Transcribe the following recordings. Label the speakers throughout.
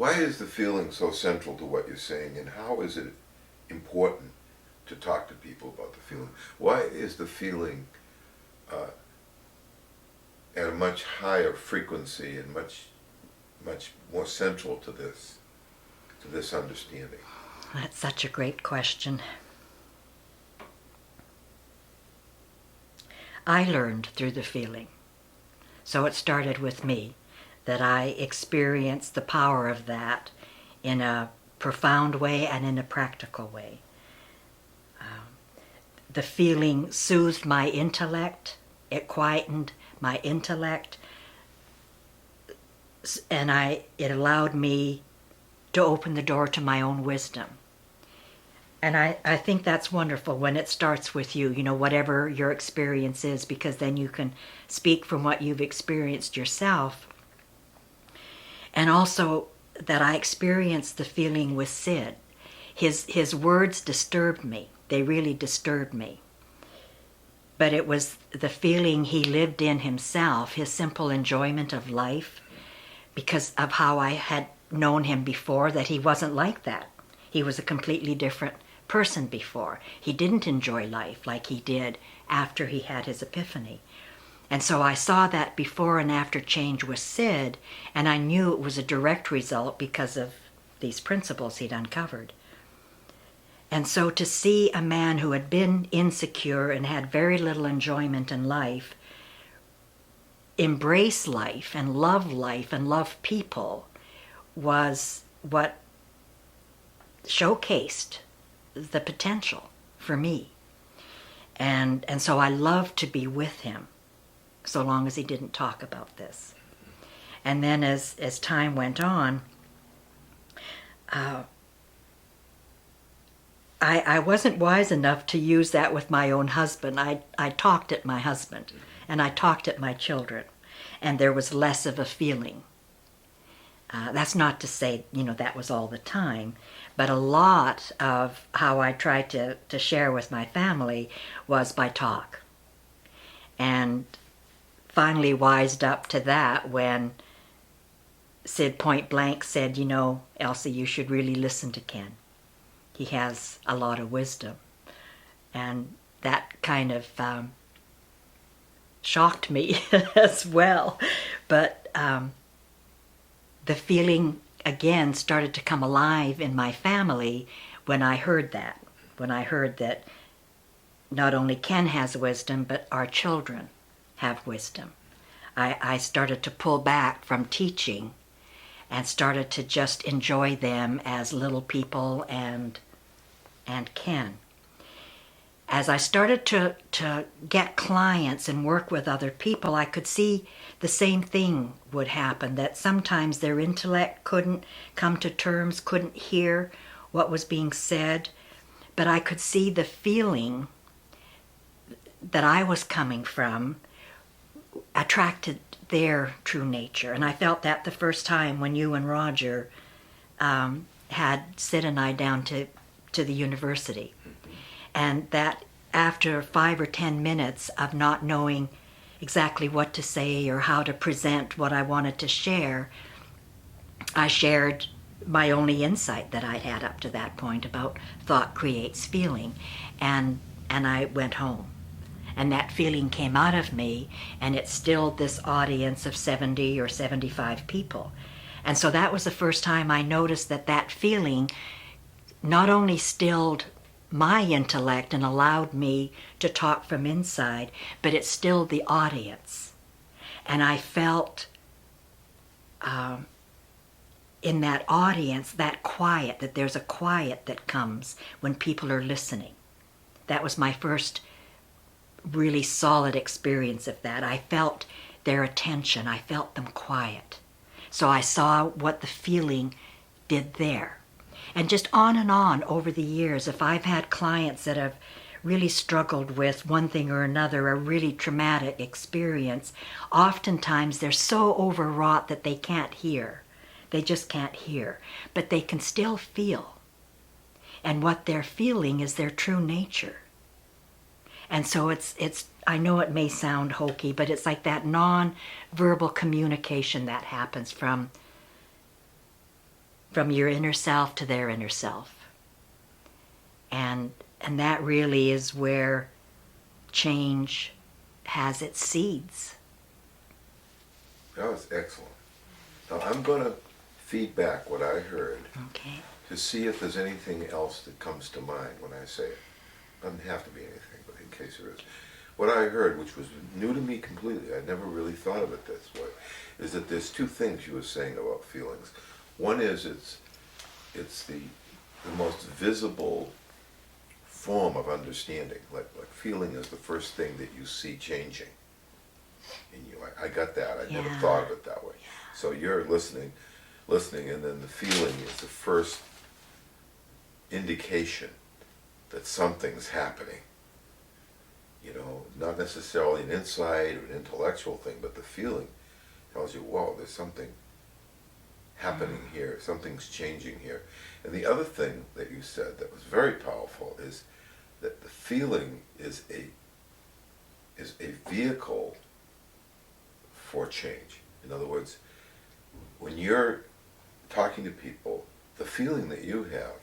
Speaker 1: Why is the feeling so central to what you're saying, and how is it important to talk to people about the feeling? Why is the feeling at a much higher frequency and much more central to this understanding?
Speaker 2: That's such a great question. I learned through the feeling. So it started with me, that I experienced the power of that in a profound way and in a practical way. The feeling soothed my intellect, it quietened my intellect, and it allowed me to open the door to my own wisdom. And I think that's wonderful when it starts with you, whatever your experience is, because then you can speak from what you've experienced yourself. And also that I experienced the feeling with Sid. His words disturbed me. They really disturbed me. But it was the feeling he lived in himself, his simple enjoyment of life, because of how I had known him before, that he wasn't like that. He was a completely different person before. He didn't enjoy life like he did after he had his epiphany. And so I saw that before and after change with Sid, and I knew it was a direct result because of these principles he'd uncovered. And so to see a man who had been insecure and had very little enjoyment in life embrace life and love people was what showcased the potential for me. And so I loved to be with him, so long as he didn't talk about this. And then as time went on, I wasn't wise enough to use that with my own husband. I talked at my husband, and I talked at my children, and there was less of a feeling. That's not to say, that was all the time, but a lot of how I tried to share with my family was by talk. And finally wised up to that when Sid point blank said, Elsie, you should really listen to Ken. He has a lot of wisdom. And that kind of shocked me as well. But the feeling again started to come alive in my family when I heard that. When I heard that not only Ken has wisdom, but our children have wisdom. I started to pull back from teaching and started to just enjoy them as little people and Ken. As I started to get clients and work with other people, I could see the same thing would happen, that sometimes their intellect couldn't come to terms, couldn't hear what was being said, but I could see the feeling that I was coming from attracted their true nature. And I felt that the first time when you and Roger had Sid and I down to the university. And that after 5 or 10 minutes of not knowing exactly what to say or how to present what I wanted to share, I shared my only insight that I'd had up to that point about thought creates feeling. And I went home. And that feeling came out of me, and it stilled this audience of 70 or 75 people. And so that was the first time I noticed that feeling not only stilled my intellect and allowed me to talk from inside, but it stilled the audience. And I felt in that audience that quiet, that there's a quiet that comes when people are listening. That was my first really solid experience of that. I felt their attention. I felt them quiet. So I saw what the feeling did there. And just on and on over the years, if I've had clients that have really struggled with one thing or another, a really traumatic experience, oftentimes they're so overwrought that they can't hear. They just can't hear. But they can still feel. And what they're feeling is their true nature. And so it's I know it may sound hokey, but it's like that non-verbal communication that happens from from your inner self to their inner self. And that really is where change has its seeds.
Speaker 1: That was excellent. Now I'm going to feed back what I heard
Speaker 2: Okay.
Speaker 1: to see if there's anything else that comes to mind when I say it. Doesn't have to be anything, but in case there is. What I heard, which was new to me completely, I never really thought of it this way, is that there's two things you were saying about feelings. One is it's the most visible form of understanding. Like feeling is the first thing that you see changing in you. I got that. I never
Speaker 2: Yeah.
Speaker 1: thought of it that way. So you're listening, and then the feeling is the first indication that something's happening. You know, not necessarily an insight or an intellectual thing, but the feeling tells you, whoa, there's something happening here, something's changing here. And the other thing that you said that was very powerful is that the feeling is a vehicle for change. In other words, when you're talking to people, the feeling that you have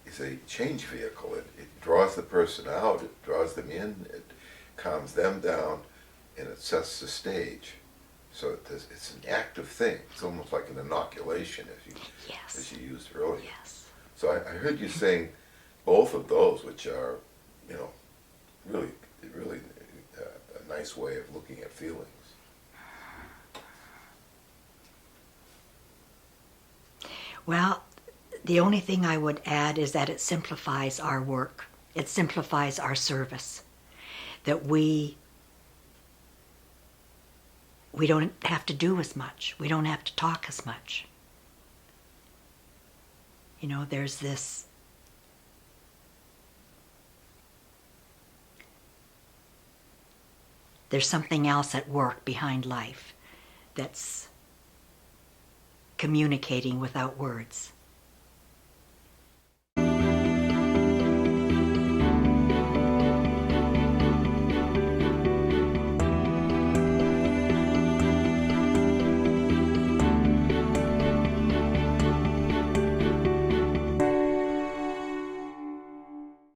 Speaker 1: is a change vehicle. It draws the person out, it draws them in, it calms them down, and it sets the stage. So it's an active thing. It's almost like an inoculation,
Speaker 2: Yes.
Speaker 1: as you used earlier.
Speaker 2: Yes.
Speaker 1: So I heard you saying both of those, which are, you know, really a nice way of looking at feelings.
Speaker 2: Well, the only thing I would add is that it simplifies our work. It simplifies our service. That we don't have to do as much. We don't have to talk as much. You know, there's something else at work behind life that's communicating without words.